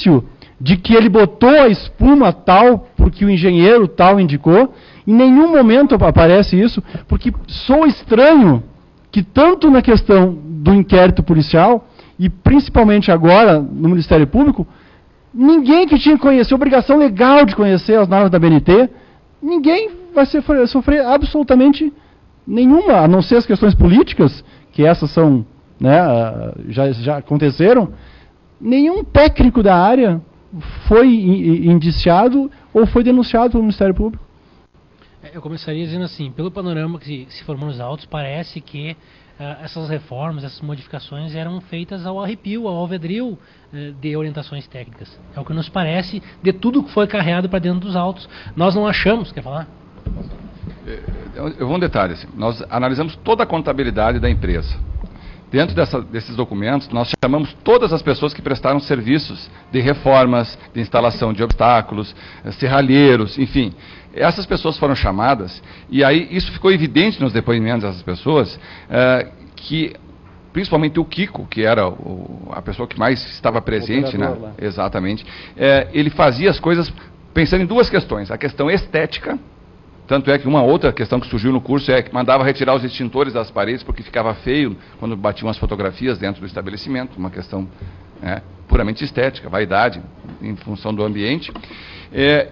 indício de que ele botou a espuma tal porque o engenheiro tal indicou. Em nenhum momento aparece isso, porque sou estranho que tanto na questão do inquérito policial e principalmente agora no Ministério Público, ninguém que tinha que conhecer, obrigação legal de conhecer as normas da BNT, ninguém vai sofrer absolutamente nenhuma, a não ser as questões políticas, que essas são, né, já aconteceram. Nenhum técnico da área foi indiciado ou foi denunciado pelo Ministério Público. Eu começaria dizendo assim, pelo panorama que se formou nos autos, parece que essas reformas, essas modificações eram feitas ao arrepio, ao alvedrio de orientações técnicas. É o que nos parece de tudo que foi carreado para dentro dos autos. Nós não achamos, quer falar? Eu vou um detalhe, assim, nós analisamos toda a contabilidade da empresa. Dentro desses documentos, nós chamamos todas as pessoas que prestaram serviços de reformas, de instalação de obstáculos, serralheiros, enfim. Essas pessoas foram chamadas, e aí isso ficou evidente nos depoimentos dessas pessoas, que principalmente o Kiko, que era a pessoa que mais estava presente, né? Exatamente, ele fazia as coisas pensando em duas questões: a questão estética. Tanto é que uma outra questão que surgiu no curso é que mandava retirar os extintores das paredes porque ficava feio quando batiam as fotografias dentro do estabelecimento, uma questão puramente estética, vaidade, em função do ambiente.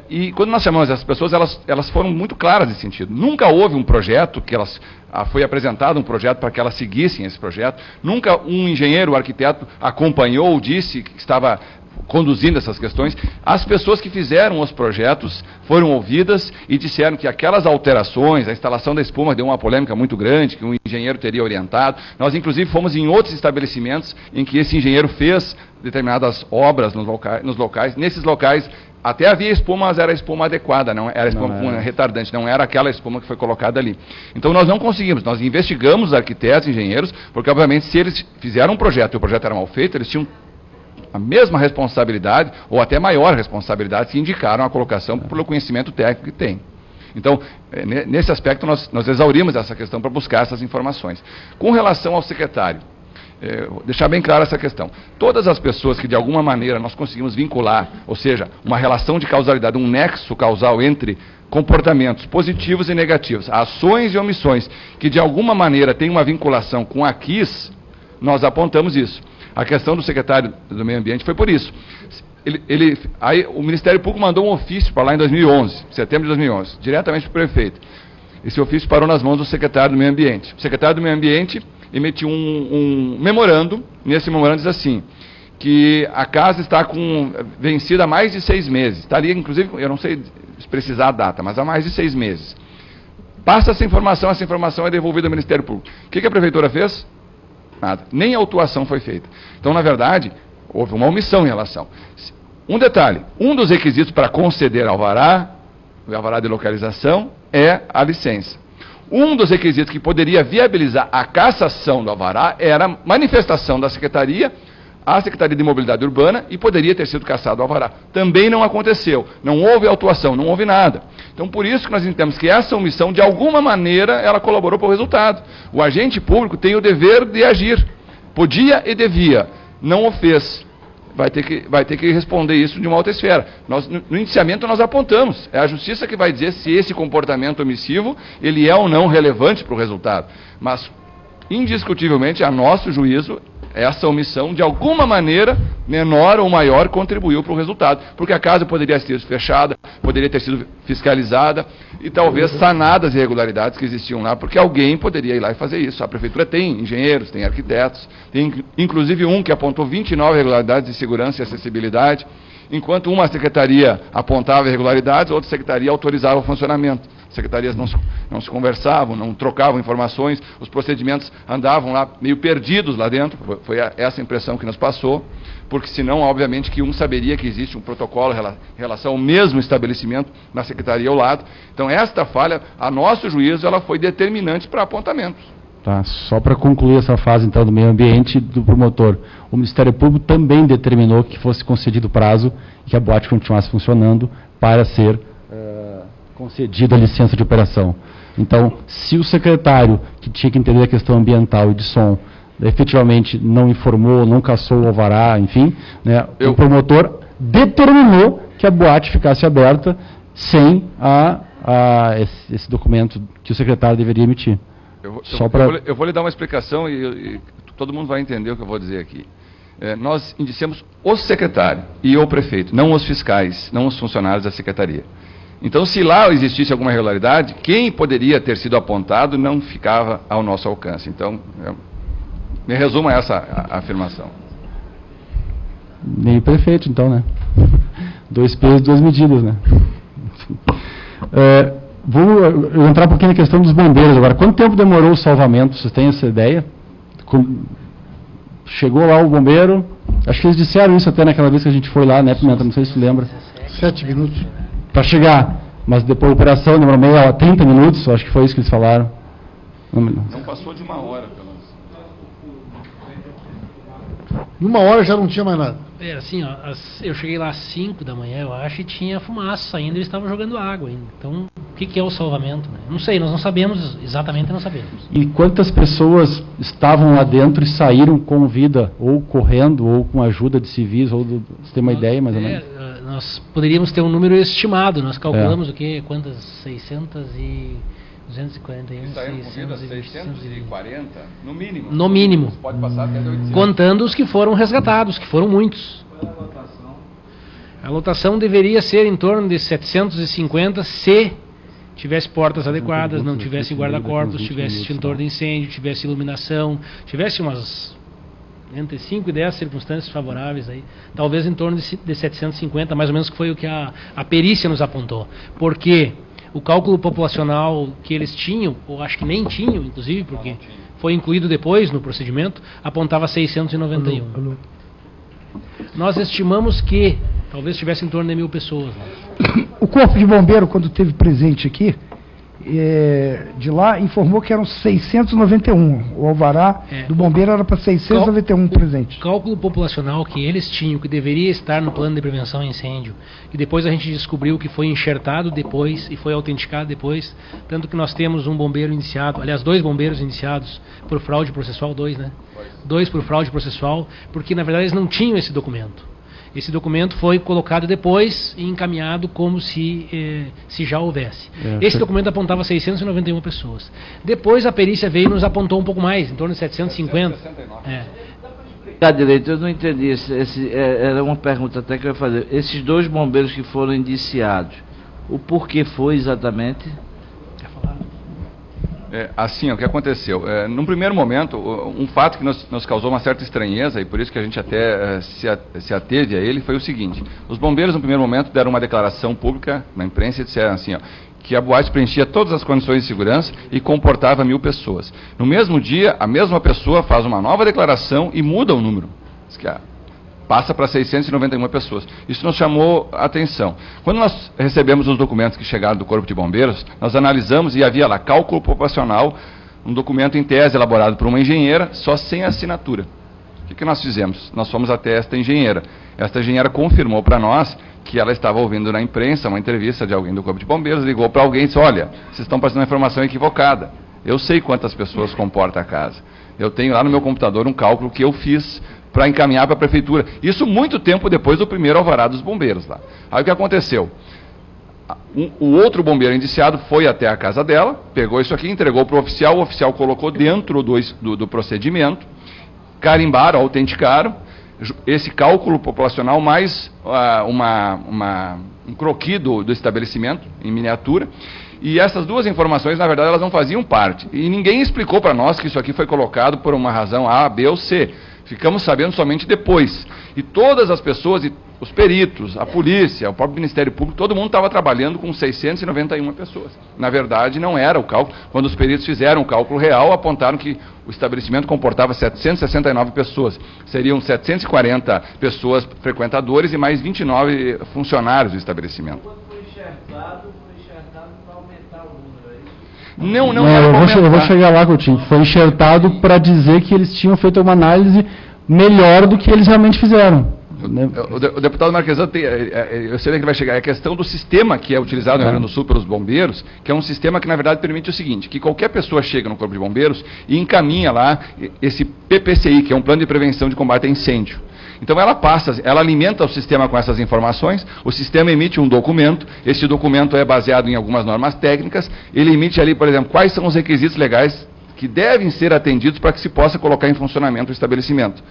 E quando nós chamamos essas pessoas, elas foram muito claras nesse sentido. Nunca houve um projeto que foi apresentado um projeto para que elas seguissem esse projeto. Nunca um engenheiro, arquiteto, acompanhou, disse que estava conduzindo essas questões. As pessoas que fizeram os projetos foram ouvidas e disseram que aquelas alterações, a instalação da espuma deu uma polêmica muito grande, que um engenheiro teria orientado. Nós, inclusive, fomos em outros estabelecimentos em que esse engenheiro fez determinadas obras nos locais. Nesses locais, até havia espuma, mas era a espuma adequada, não era espuma retardante, não era aquela espuma que foi colocada ali. Então, nós não conseguimos, nós investigamos os arquitetos, engenheiros, porque, obviamente, se eles fizeram um projeto e o projeto era mal feito, eles tinham a mesma responsabilidade, ou até maior responsabilidade, se indicaram a colocação pelo conhecimento técnico que tem. Então, nesse aspecto, nós exaurimos essa questão para buscar essas informações. Com relação ao secretário, vou deixar bem clara essa questão. Todas as pessoas que, de alguma maneira, nós conseguimos vincular, ou seja, uma relação de causalidade, um nexo causal entre comportamentos positivos e negativos, ações e omissões, que, de alguma maneira, têm uma vinculação com a KIS, nós apontamos isso. A questão do secretário do Meio Ambiente foi por isso. Aí o Ministério Público mandou um ofício para lá em 2011, setembro de 2011, diretamente para o prefeito. Esse ofício parou nas mãos do secretário do Meio Ambiente. O secretário do Meio Ambiente emitiu um memorando. Nesse memorando diz assim, que a casa está vencida há mais de 6 meses. Estaria, inclusive, eu não sei precisar a data, mas há mais de 6 meses. Passa essa informação é devolvida ao Ministério Público. O que a Prefeitura fez? Nada. Nem a autuação foi feita. Então, na verdade, houve uma omissão em relação. Um detalhe, um dos requisitos para conceder o alvará de localização, é a licença. Um dos requisitos que poderia viabilizar a cassação do alvará era a manifestação da Secretaria à Secretaria de Mobilidade Urbana e poderia ter sido cassado o alvará. Também não aconteceu. Não houve autuação, não houve nada. Então, por isso que nós entendemos que essa omissão, de alguma maneira, ela colaborou para o resultado. O agente público tem o dever de agir. Podia e devia. Não o fez. Vai ter que responder isso de uma outra esfera. No indiciamento nós apontamos. É a justiça que vai dizer se esse comportamento omissivo ele é ou não relevante para o resultado. Mas, indiscutivelmente, a nosso juízo, essa omissão, de alguma maneira, menor ou maior, contribuiu para o resultado. Porque a casa poderia ter sido fechada, poderia ter sido fiscalizada e talvez sanadas as irregularidades que existiam lá, porque alguém poderia ir lá e fazer isso. A Prefeitura tem engenheiros, tem arquitetos, tem inclusive um que apontou 29 irregularidades de segurança e acessibilidade, enquanto uma secretaria apontava irregularidades, outra secretaria autorizava o funcionamento. Secretarias não se conversavam, não trocavam informações, os procedimentos andavam lá meio perdidos lá dentro, foi essa impressão que nos passou, porque senão, obviamente, que um saberia que existe um protocolo em relação ao mesmo estabelecimento na secretaria ao lado. Então, esta falha, a nosso juízo, ela foi determinante para apontamentos. Tá, só para concluir essa fase, então, do meio ambiente do promotor, o Ministério Público também determinou que fosse concedido prazo e que a boate continuasse funcionando para ser concedida a licença de operação. Então, se o secretário, que tinha que entender a questão ambiental e de som, efetivamente não informou, não cassou o alvará, enfim, né, o promotor determinou que a boate ficasse aberta sem esse documento que o secretário deveria emitir. Eu vou lhe dar uma explicação e todo mundo vai entender o que eu vou dizer aqui. Nós indiciamos o secretário e o prefeito, não os fiscais, não os funcionários da secretaria. Então, se lá existisse alguma irregularidade, quem poderia ter sido apontado não ficava ao nosso alcance. Então, me resumo a essa afirmação. Nem o prefeito, então, né? 2 pesos, 2 medidas, né? Vou entrar um pouquinho na questão dos bombeiros agora. Quanto tempo demorou o salvamento? Vocês têm essa ideia? Chegou lá o bombeiro, acho que eles disseram isso até naquela vez que a gente foi lá, né, Pimenta? Não sei se tu lembra. 7 minutos. Para chegar, mas depois a operação demorou 30 minutos, acho que foi isso que eles falaram. Não passou de 1 hora, pelo menos. Em 1 hora já não tinha mais nada. Assim, ó, eu cheguei lá às 5 da manhã, eu acho, e tinha fumaça ainda, eles estavam jogando água ainda. Então, o que é o salvamento? Né? Não sei, nós não sabemos, exatamente não sabemos. E quantas pessoas estavam lá dentro e saíram com vida, ou correndo, ou com ajuda de civis, ou você tem uma ideia mais ou menos? Nós poderíamos ter um número estimado, nós calculamos o quê? Quantas? 600 e... 241, 640, no mínimo. No mínimo. Pode passar até 800. Contando os que foram resgatados, que foram muitos. A lotação deveria ser em torno de 750 se tivesse portas adequadas, não tivesse guarda-corpos, tivesse extintor de incêndio, tivesse iluminação, tivesse umas entre 5 e 10 circunstâncias favoráveis aí, talvez em torno de 750, mais ou menos, que foi o que a perícia nos apontou. Porque o cálculo populacional que eles tinham, ou acho que nem tinham, inclusive, porque foi incluído depois no procedimento, apontava 691. Nós estimamos que talvez tivesse em torno de 1.000 pessoas. Né? O Corpo de Bombeiro, quando teve presente aqui, de lá, informou que eram 691. O alvará do bombeiro era para 691 presentes. O cálculo populacional que eles tinham, que deveria estar no plano de prevenção a incêndio, e depois a gente descobriu que foi enxertado depois e foi autenticado depois, tanto que nós temos um bombeiro indiciado, aliás, 2 bombeiros indiciados por fraude processual, 2, né? 2 por fraude processual, porque na verdade eles não tinham esse documento. Esse documento foi colocado depois e encaminhado como se já houvesse. Esse documento apontava 691 pessoas. Depois a perícia veio e nos apontou um pouco mais, em torno de 750. Direito, eu não entendi. Era uma pergunta até que eu ia fazer. Esses 2 bombeiros que foram indiciados, o porquê foi exatamente? Quer falar? Assim, o que aconteceu? Num primeiro momento, um fato que nos causou uma certa estranheza, e por isso que a gente até se ateve a ele, foi o seguinte: os bombeiros, no primeiro momento, deram uma declaração pública na imprensa e disseram assim, que a boate preenchia todas as condições de segurança e comportava 1.000 pessoas. No mesmo dia, a mesma pessoa faz uma nova declaração e muda o número. Diz que passa para 691 pessoas. Isso nos chamou a atenção. Quando nós recebemos os documentos que chegaram do Corpo de Bombeiros, nós analisamos e havia lá cálculo populacional, um documento em tese elaborado por uma engenheira, só sem assinatura. O que nós fizemos? Nós fomos até esta engenheira. Esta engenheira confirmou para nós que ela estava ouvindo na imprensa uma entrevista de alguém do Corpo de Bombeiros, ligou para alguém e disse: olha, vocês estão passando uma informação equivocada. Eu sei quantas pessoas comporta a casa. Eu tenho lá no meu computador um cálculo que eu fiz para encaminhar para a prefeitura. Isso muito tempo depois do primeiro alvará dos bombeiros lá. Aí o que aconteceu? O outro bombeiro indiciado foi até a casa dela, pegou isso aqui, entregou para o oficial colocou dentro do procedimento, carimbaram, autenticaram, esse cálculo populacional mais um croquis do estabelecimento, em miniatura, e essas 2 informações, na verdade, elas não faziam parte. E ninguém explicou para nós que isso aqui foi colocado por uma razão A, B ou C. Ficamos sabendo somente depois. E todas as pessoas, os peritos, a polícia, o próprio Ministério Público, todo mundo estava trabalhando com 691 pessoas. Na verdade, não era o cálculo. Quando os peritos fizeram o cálculo real, apontaram que o estabelecimento comportava 769 pessoas. Seriam 740 pessoas frequentadores e mais 29 funcionários do estabelecimento. Quando foi enxertado para aumentar o número, é isso? Não, eu vou chegar lá, Coutinho. Foi enxertado para dizer que eles tinham feito uma análise melhor do que eles realmente fizeram. O deputado Marquesan, eu sei que ele vai chegar, é a questão do sistema que é utilizado no Rio Grande do Sul pelos bombeiros, que é um sistema que, na verdade, permite o seguinte, que qualquer pessoa chega no Corpo de Bombeiros e encaminha lá esse PPCI, que é um Plano de Prevenção de Combate a Incêndio. Então ela alimenta o sistema com essas informações, o sistema emite um documento, esse documento é baseado em algumas normas técnicas, ele emite ali, por exemplo, quais são os requisitos legais que devem ser atendidos para que se possa colocar em funcionamento o estabelecimento.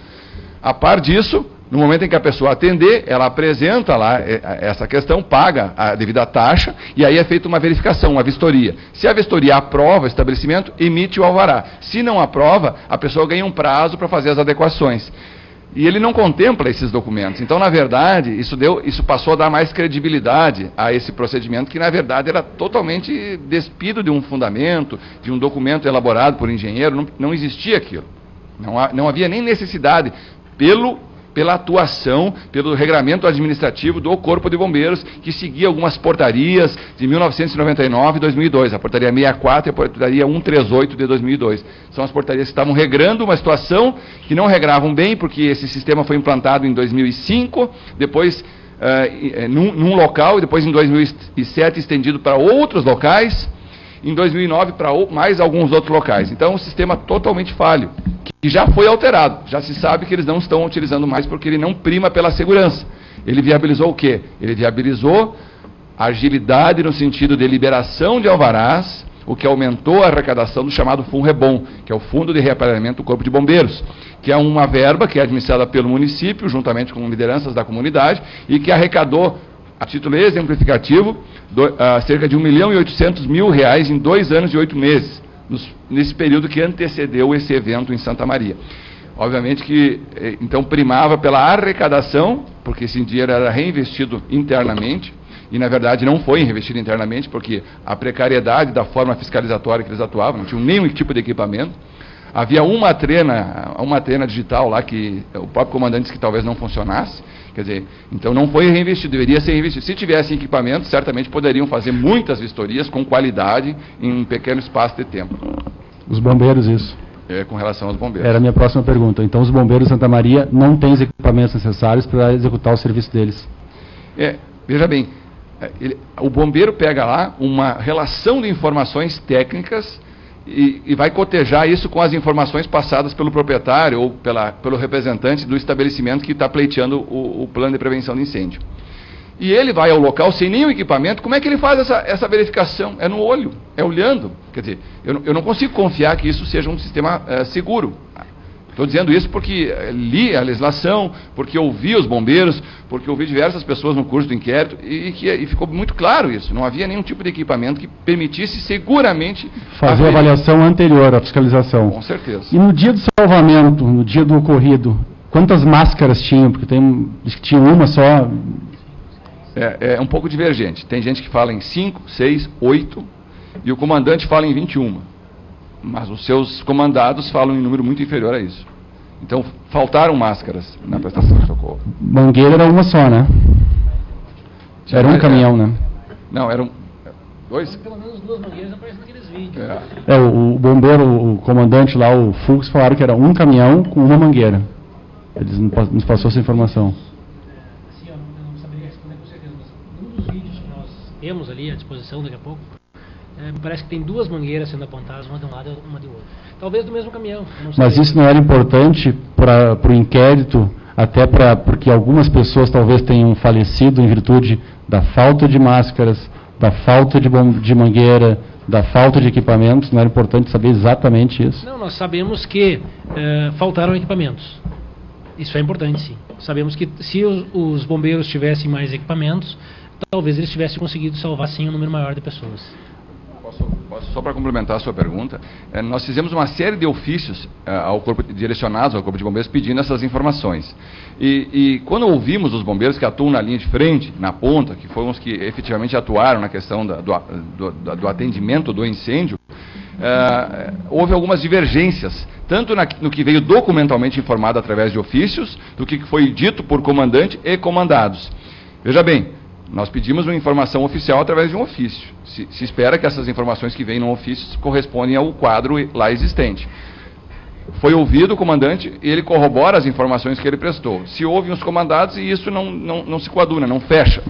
A par disso, no momento em que a pessoa atender, ela apresenta lá essa questão, paga a devida taxa, e aí é feita uma verificação, uma vistoria. Se a vistoria aprova o estabelecimento, emite o alvará. Se não aprova, a pessoa ganha um prazo para fazer as adequações. E ele não contempla esses documentos. Então, na verdade, isso passou a dar mais credibilidade a esse procedimento, que na verdade era totalmente despido de um fundamento, de um documento elaborado por engenheiro, não existia aquilo. Não havia nem necessidade, pela atuação, pelo regramento administrativo do Corpo de Bombeiros, que seguia algumas portarias de 1999 e 2002, a portaria 64 e a portaria 138 de 2002. São as portarias que estavam regrando uma situação que não regravam bem, porque esse sistema foi implantado em 2005, depois num local, e depois em 2007 estendido para outros locais, em 2009 para mais alguns outros locais. Então, um sistema totalmente falho, que já foi alterado. Já se sabe que eles não estão utilizando mais porque ele não prima pela segurança. Ele viabilizou o quê? Ele viabilizou a agilidade no sentido de liberação de alvarás, o que aumentou a arrecadação do chamado FUNREBOM, que é o Fundo de Reaparecimento do Corpo de Bombeiros, que é uma verba que é administrada pelo município, juntamente com lideranças da comunidade, e que arrecadou, a título exemplificativo, cerca de R$1.800.000 em 2 anos e 8 meses, nesse período que antecedeu esse evento em Santa Maria. Obviamente que, então, primava pela arrecadação, porque esse dinheiro era reinvestido internamente, e na verdade não foi reinvestido internamente, porque a precariedade da forma fiscalizatória que eles atuavam, não tinham nenhum tipo de equipamento. Havia uma trena digital lá que o próprio comandante disse que talvez não funcionasse. Quer dizer, então não foi reinvestido, deveria ser reinvestido. Se tivessem equipamento, certamente poderiam fazer muitas vistorias com qualidade em um pequeno espaço de tempo. Os bombeiros, isso. Com relação aos bombeiros. Era a minha próxima pergunta. Então os bombeiros de Santa Maria não têm os equipamentos necessários para executar o serviço deles? Veja bem, o bombeiro pega lá uma relação de informações técnicas e vai cotejar isso com as informações passadas pelo proprietário ou pelo representante do estabelecimento que está pleiteando o plano de prevenção de incêndio. E ele vai ao local sem nenhum equipamento. Como é que ele faz essa verificação? É no olho, é olhando. Quer dizer, eu não consigo confiar que isso seja um sistema seguro. Estou dizendo isso porque li a legislação, porque ouvi os bombeiros, porque ouvi diversas pessoas no curso do inquérito e ficou muito claro isso. Não havia nenhum tipo de equipamento que permitisse seguramente fazer a avaliação anterior à fiscalização. Com certeza. E no dia do salvamento, no dia do ocorrido, quantas máscaras tinham? Porque diz que tinha uma só. É um pouco divergente. Tem gente que fala em 5, 6, 8 e o comandante fala em 21. Mas os seus comandados falam em número muito inferior a isso. Então, faltaram máscaras na prestação de socorro. Mangueira era uma só, né? Era um caminhão, né? Não, eram 2? Pelo menos 2 mangueiras aparecem naqueles vídeos. O bombeiro, o comandante lá, o Fux, falaram que era um caminhão com uma mangueira. Eles nos passou essa informação. Assim, eu não saberia responder com certeza, mas um dos vídeos que nós temos ali à disposição daqui a pouco, me parece que tem 2 mangueiras sendo apontadas, uma de um lado e uma de outro. Talvez do mesmo caminhão. Mas isso não era importante para o inquérito, até porque algumas pessoas talvez tenham falecido em virtude da falta de máscaras, da falta de mangueira, da falta de equipamentos. Não era importante saber exatamente isso? Não, nós sabemos que faltaram equipamentos. Isso é importante, sim. Sabemos que se os bombeiros tivessem mais equipamentos, talvez eles tivessem conseguido salvar, sim, um número maior de pessoas. Posso só para complementar a sua pergunta, nós fizemos uma série de ofícios direcionados ao Corpo de Bombeiros pedindo essas informações. E quando ouvimos os bombeiros que atuam na linha de frente, na ponta, que foram os que efetivamente atuaram na questão do atendimento do incêndio, houve algumas divergências, tanto no que veio documentalmente informado através de ofícios, do que foi dito por comandante e comandados. Veja bem, nós pedimos uma informação oficial através de um ofício. Se espera que essas informações que vêm no ofício correspondem ao quadro lá existente. Foi ouvido o comandante e ele corrobora as informações que ele prestou. Se ouvem os comandados e isso não se coaduna, não fecha.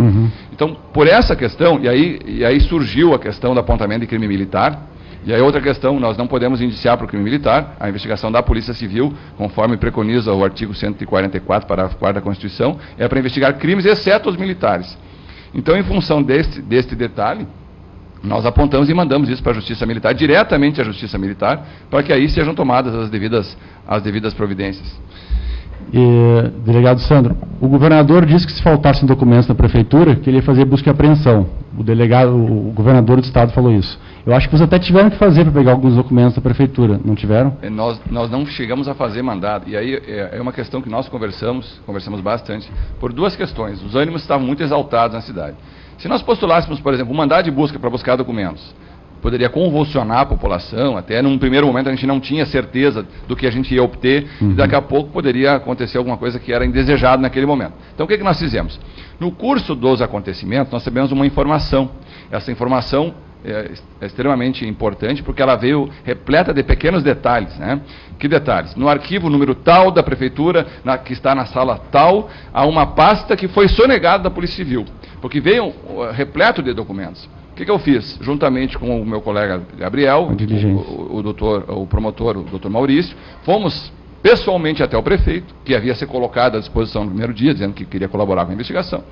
Então, por essa questão, e aí surgiu a questão do apontamento de crime militar, E aí outra questão, nós não podemos indiciar para o crime militar, a investigação da Polícia Civil, conforme preconiza o artigo 144, parágrafo 4º da Constituição, é para investigar crimes, exceto os militares. Então, em função deste detalhe, nós apontamos e mandamos isso para a Justiça Militar, diretamente à Justiça Militar, para que aí sejam tomadas as devidas providências. Delegado Sandro, o governador disse que se faltassem documentos na prefeitura, que ele ia fazer busca e apreensão. O governador do estado falou isso. Eu acho que vocês até tiveram que fazer para pegar alguns documentos da prefeitura, não tiveram? Nós não chegamos a fazer mandado, e aí é uma questão que nós conversamos bastante, por duas questões. Os ânimos estavam muito exaltados na cidade. Se nós postulássemos, por exemplo, um mandado de busca para buscar documentos, poderia convulsionar a população, até num primeiro momento a gente não tinha certeza do que a gente ia obter, e daqui a pouco poderia acontecer alguma coisa que era indesejado naquele momento. Então o que nós fizemos? No curso dos acontecimentos, nós recebemos uma informação. Essa informação é extremamente importante, porque ela veio repleta de pequenos detalhes, né? Que detalhes? No arquivo número tal da prefeitura, que está na sala tal, há uma pasta que foi sonegada da Polícia Civil, porque veio repleto de documentos. O que eu fiz? Juntamente com o meu colega Gabriel, o promotor, o doutor Maurício, fomos pessoalmente até o prefeito, que havia se colocado à disposição no primeiro dia, dizendo que queria colaborar com a investigação.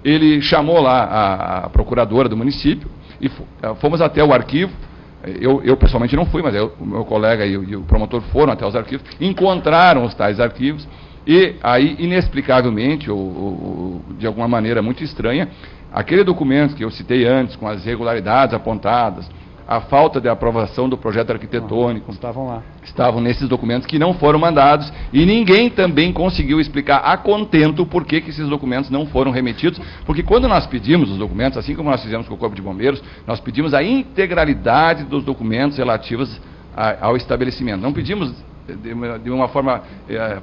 Ele chamou lá a procuradora do município e fomos até o arquivo. Eu pessoalmente não fui, mas o meu colega e o promotor foram até os arquivos, encontraram os tais arquivos e aí, inexplicavelmente, ou de alguma maneira muito estranha, aquele documento que eu citei antes, com as irregularidades apontadas, a falta de aprovação do projeto arquitetônico, estavam nesses documentos que não foram mandados, e ninguém também conseguiu explicar a contento por que esses documentos não foram remetidos, porque quando nós pedimos os documentos, assim como nós fizemos com o Corpo de Bombeiros, nós pedimos a integralidade dos documentos relativos ao estabelecimento. Não pedimos de uma forma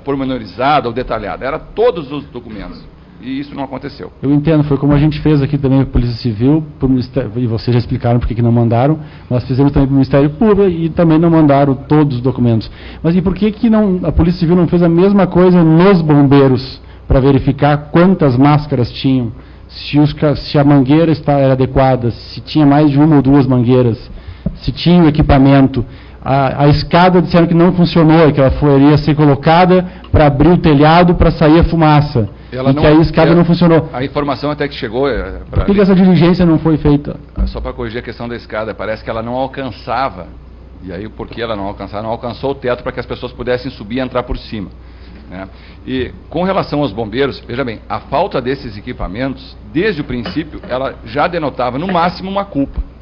pormenorizada ou detalhada, era todos os documentos. E isso não aconteceu. Eu entendo, foi como a gente fez aqui também para a Polícia Civil, e vocês já explicaram por que não mandaram, nós fizemos também para o Ministério Público e também não mandaram todos os documentos. Mas e por que a Polícia Civil não fez a mesma coisa nos bombeiros, para verificar quantas máscaras tinham, se a mangueira era adequada, se tinha mais de uma ou duas mangueiras, se tinha o equipamento? A escada disseram que não funcionou, que ela iria ser colocada para abrir o telhado para sair a fumaça. Que a escada não funcionou. A informação até que chegou... Por que essa diligência não foi feita? Só para corrigir a questão da escada, parece que ela não alcançava, e aí por que ela não alcançava? Não alcançou o teto para que as pessoas pudessem subir e entrar por cima, né? E com relação aos bombeiros, veja bem, a falta desses equipamentos, desde o princípio, ela já denotava no máximo uma culpa.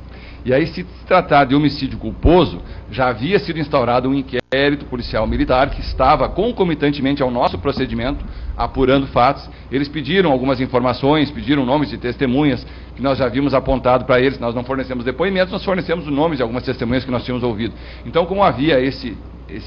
E aí, se tratar de homicídio culposo, já havia sido instaurado um inquérito policial militar que estava concomitantemente ao nosso procedimento, apurando fatos. Eles pediram algumas informações, pediram nomes de testemunhas, que nós já havíamos apontado para eles. Nós não fornecemos depoimentos, nós fornecemos os nomes de algumas testemunhas que nós tínhamos ouvido. Então, como havia esse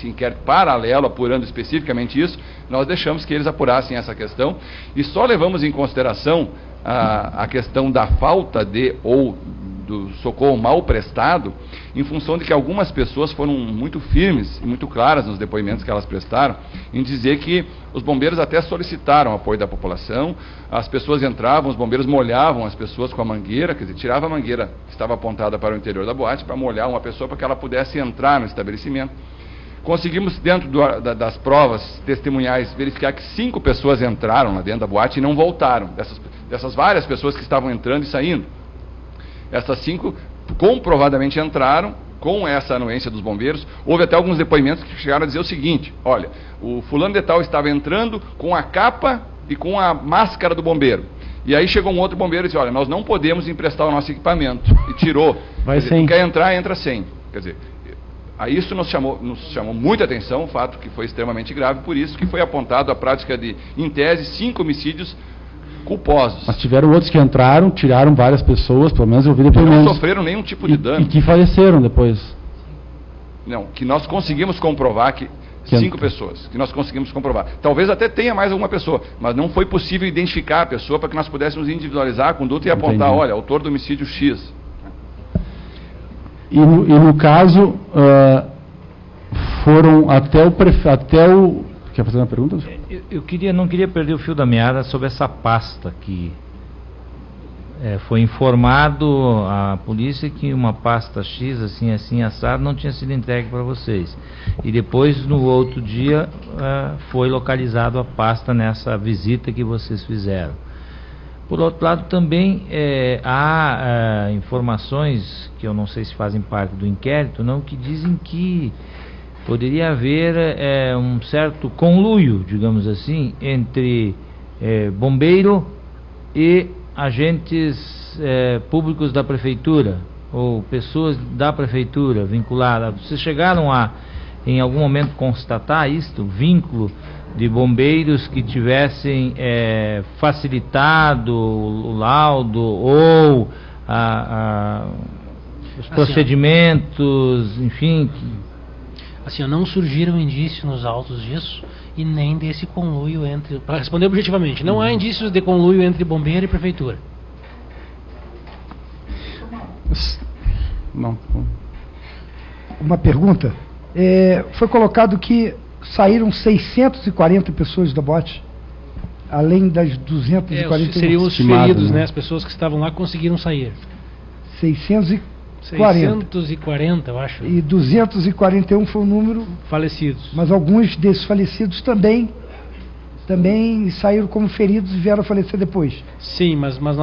inquérito paralelo, apurando especificamente isso, nós deixamos que eles apurassem essa questão e só levamos em consideração a questão da falta do socorro mal prestado, em função de que algumas pessoas foram muito firmes e muito claras nos depoimentos que elas prestaram, em dizer que os bombeiros até solicitaram apoio da população, as pessoas entravam, os bombeiros molhavam as pessoas com a mangueira, quer dizer, tirava a mangueira que estava apontada para o interior da boate, para molhar uma pessoa para que ela pudesse entrar no estabelecimento. Conseguimos, dentro das provas testemunhais, verificar que 5 pessoas entraram lá dentro da boate e não voltaram, dessas várias pessoas que estavam entrando e saindo. Essas 5 comprovadamente entraram com essa anuência dos bombeiros. Houve até alguns depoimentos que chegaram a dizer o seguinte: olha, o fulano de tal estava entrando com a capa e com a máscara do bombeiro. E aí chegou um outro bombeiro e disse: olha, nós não podemos emprestar o nosso equipamento. E tirou. Vai sem. Quer entrar, entra sem. Quer dizer, aí isso nos chamou muita atenção, um fato que foi extremamente grave, por isso que foi apontado a prática de, em tese, 5 homicídios culposos. Mas tiveram outros que entraram, tiraram várias pessoas, pelo menos eu vi depoimentos. Não sofreram nenhum tipo de dano. E que faleceram depois. Não, que nós conseguimos comprovar que 5 pessoas, que nós conseguimos comprovar. Talvez até tenha mais alguma pessoa, mas não foi possível identificar a pessoa para que nós pudéssemos individualizar a conduta e apontar, olha, autor do homicídio X. E no caso, foram até o Quer fazer uma pergunta? Eu não queria perder o fio da meada sobre essa pasta que foi informado à polícia que uma pasta X, assim, assim, assado, não tinha sido entregue para vocês. E depois, no outro dia, foi localizado a pasta nessa visita que vocês fizeram. Por outro lado, também há informações, que eu não sei se fazem parte do inquérito, não, que dizem que poderia haver um certo conluio, digamos assim, entre bombeiro e agentes públicos da prefeitura, ou pessoas da prefeitura vinculadas. Vocês chegaram a, em algum momento, constatar isto, vínculo de bombeiros que tivessem facilitado o laudo ou os procedimentos, enfim? Assim, não surgiram indícios nos autos disso e nem desse conluio entre... Para responder objetivamente, não há indícios de conluio entre bombeiro e prefeitura. Não. Uma pergunta. Foi colocado que saíram 640 pessoas da bote, além das 241. Seriam os feridos, né? As pessoas que estavam lá conseguiram sair. 640, eu acho. E 241 foi o número... Falecidos. Mas alguns desses falecidos também saíram como feridos e vieram a falecer depois. Sim, mas nós